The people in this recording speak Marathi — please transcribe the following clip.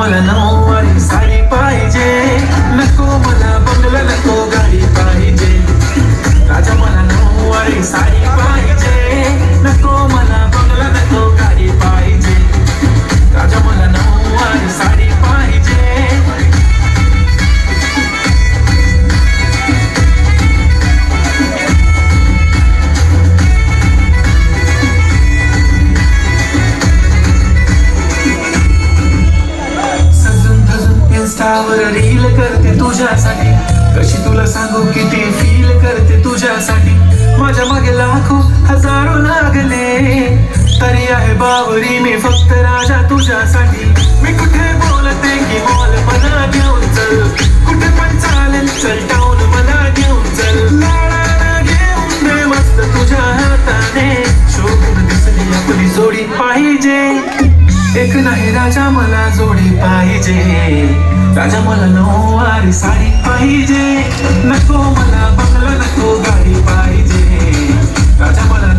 मला नऊवारी साडी पाहिजे, नको मला बंगला, नको गाडी पाहिजे. राजा मला नऊवारी साडी पाहिजे, नको मला बंगला, नको गाडी पाहिजे. राजा मला नऊवारी साडी पाहिजे. इंस्टावर रील करते तुझ्यासाठी, कशी तुला सांगू किती फील करते तुझ्यासाठी. माझ्या मागे लाखो हजारो लागले, तरी आहे बावरी मी फक्त राजा तुझ्यासाठी. मी कुठे बोलते की बॉल मला घेऊन चल, कुठे पण चालेल चल टाऊन मला घेऊन चल. लाडाला घेऊन दे मस्त तुझ्या हाताने, शोभून दिसली आपली जोडी पाहिजे. एक नाही राजा मला जोडी पाहिजे. राजा मला नऊवारी साडी पाहिजे, नको मला बंगला, नको गाडी पाहिजे. राजा मला